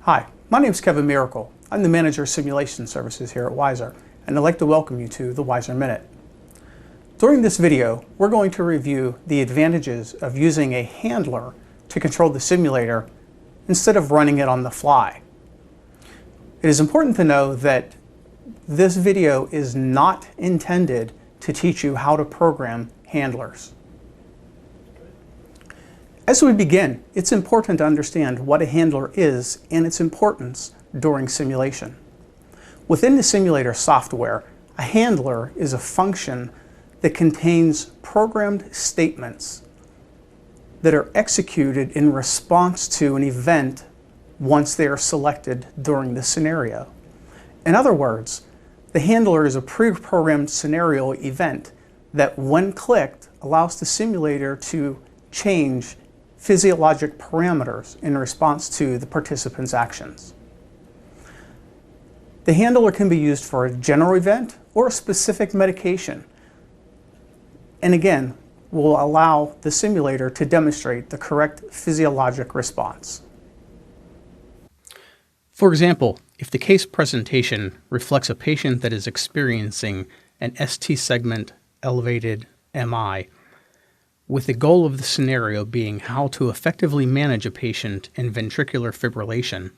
Hi, my name is Kevin Miracle. I'm the Manager of Simulation Services here at Weiser, and I'd like to welcome you to the Weiser Minute. During this video, we're going to review the advantages of using a handler to control the simulator instead of running it on the fly. It is important to know that this video is not intended to teach you how to program handlers. As we begin, it's important to understand what a handler is and its importance during simulation. Within the simulator software, a handler is a function that contains programmed statements that are executed in response to an event once they are selected during the scenario. In other words, the handler is a pre-programmed scenario event that, when clicked, allows the simulator to change physiologic parameters in response to the participant's actions. The handler can be used for a general event or a specific medication, and again, will allow the simulator to demonstrate the correct physiologic response. For example, if the case presentation reflects a patient that is experiencing an ST segment elevated MI, with the goal of the scenario being how to effectively manage a patient in ventricular fibrillation,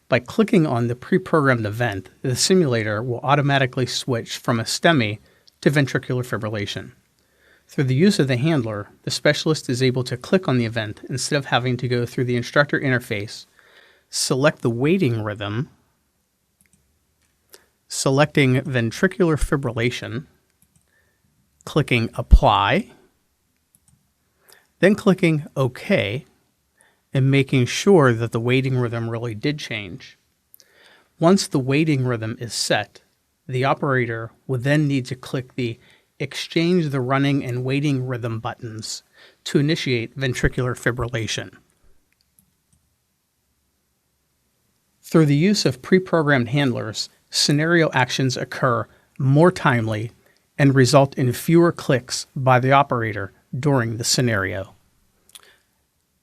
by clicking on the pre-programmed event, the simulator will automatically switch from a STEMI to ventricular fibrillation. Through the use of the handler, the specialist is able to click on the event instead of having to go through the instructor interface, select the waiting rhythm, selecting ventricular fibrillation, clicking Apply, then clicking OK, and making sure that the waiting rhythm really did change. Once the waiting rhythm is set, the operator will then need to click the Exchange the running and waiting rhythm buttons to initiate ventricular fibrillation. Through the use of pre-programmed handlers, scenario actions occur more timely and result in fewer clicks by the operator during the scenario.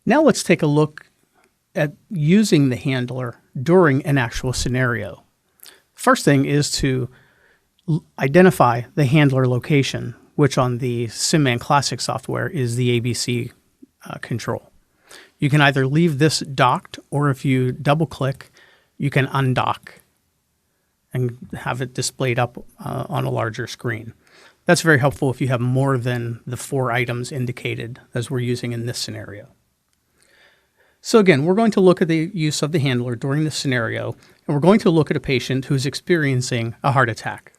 Now let's take a look at using the handler during an actual scenario. First thing is to identify the handler location, which on the SimMan Classic software is the ABC control. You can either leave this docked, or if you double click, you can undock and have it displayed up on a larger screen. That's very helpful if you have more than the 4 items indicated as we're using in this scenario. So again, we're going to look at the use of the handler during this scenario, and we're going to look at a patient who's experiencing a heart attack.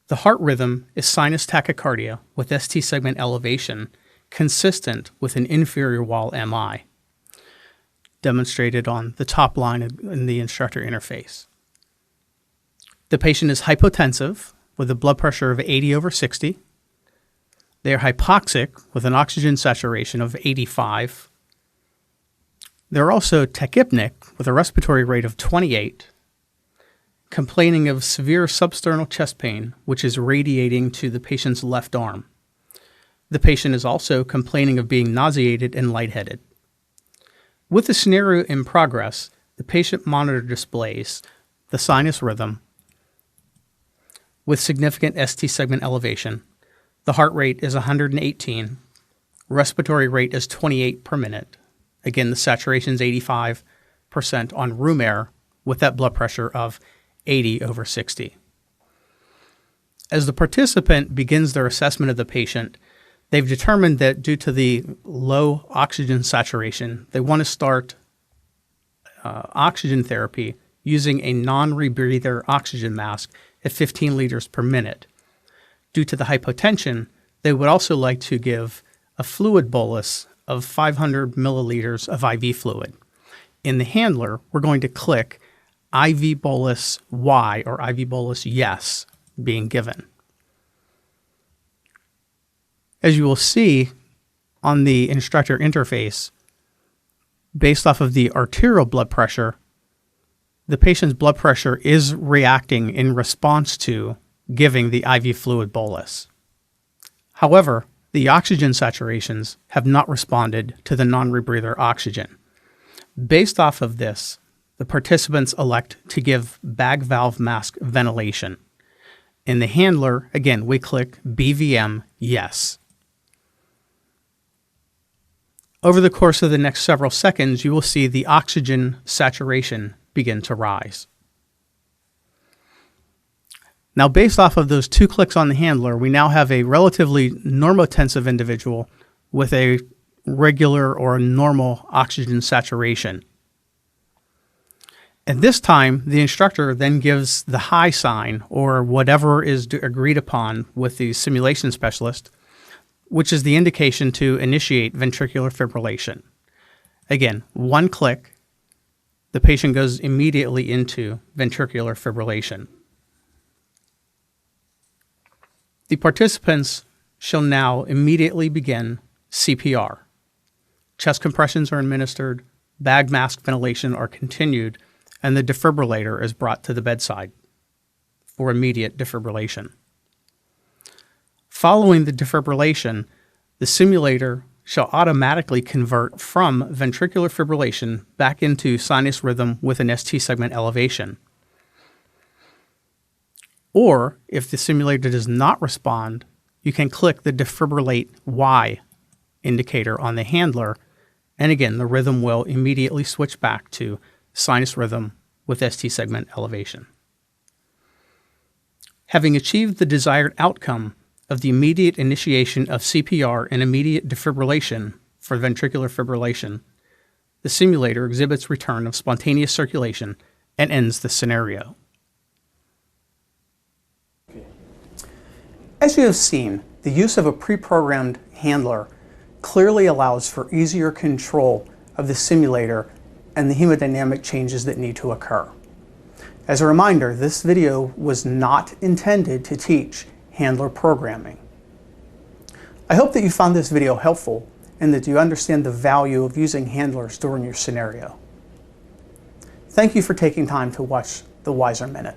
The heart rhythm is sinus tachycardia with ST segment elevation consistent with an inferior wall MI, demonstrated on the top line in the instructor interface. The patient is hypotensive with a blood pressure of 80/60. They are hypoxic with an oxygen saturation of 85. They're also tachypnic with a respiratory rate of 28, complaining of severe substernal chest pain, which is radiating to the patient's left arm. The patient is also complaining of being nauseated and lightheaded. With the scenario in progress, the patient monitor displays the sinus rhythm with significant ST segment elevation. The heart rate is 118. Respiratory rate is 28 per minute. Again, the saturation is 85% on room air with that blood pressure of 80/60. As the participant begins their assessment of the patient, they've determined that due to the low oxygen saturation, they want to start oxygen therapy using a non-rebreather oxygen mask at 15 liters per minute. Due to the hypotension, they would also like to give a fluid bolus of 500 milliliters of IV fluid. In the handler, we're going to click IV bolus Y or IV bolus yes being given. As you will see on the instructor interface, based off of the arterial blood pressure, the patient's blood pressure is reacting in response to giving the IV fluid bolus. However, the oxygen saturations have not responded to the non-rebreather oxygen. Based off of this, the participants elect to give bag valve mask ventilation. In the handler, again, we click BVM Yes. Over the course of the next several seconds, you will see the oxygen saturation begin to rise. Now, based off of those 2 clicks on the handler, we now have a relatively normotensive individual with a regular or normal oxygen saturation. At this time, the instructor then gives the high sign, or whatever is agreed upon with the simulation specialist, which is the indication to initiate ventricular fibrillation. Again, 1 click, the patient goes immediately into ventricular fibrillation. The participants shall now immediately begin CPR. Chest compressions are administered, bag mask ventilation are continued, and the defibrillator is brought to the bedside for immediate defibrillation. Following the defibrillation, the simulator shall automatically convert from ventricular fibrillation back into sinus rhythm with an ST segment elevation. Or, if the simulator does not respond, you can click the defibrillate Y indicator on the handler, and again, the rhythm will immediately switch back to sinus rhythm with ST segment elevation. Having achieved the desired outcome of the immediate initiation of CPR and immediate defibrillation for ventricular fibrillation, the simulator exhibits return of spontaneous circulation and ends the scenario. As you have seen, the use of a pre-programmed handler clearly allows for easier control of the simulator and the hemodynamic changes that need to occur. As a reminder, this video was not intended to teach handler programming. I hope that you found this video helpful and that you understand the value of using handlers during your scenario. Thank you for taking time to watch the Wiser Minute.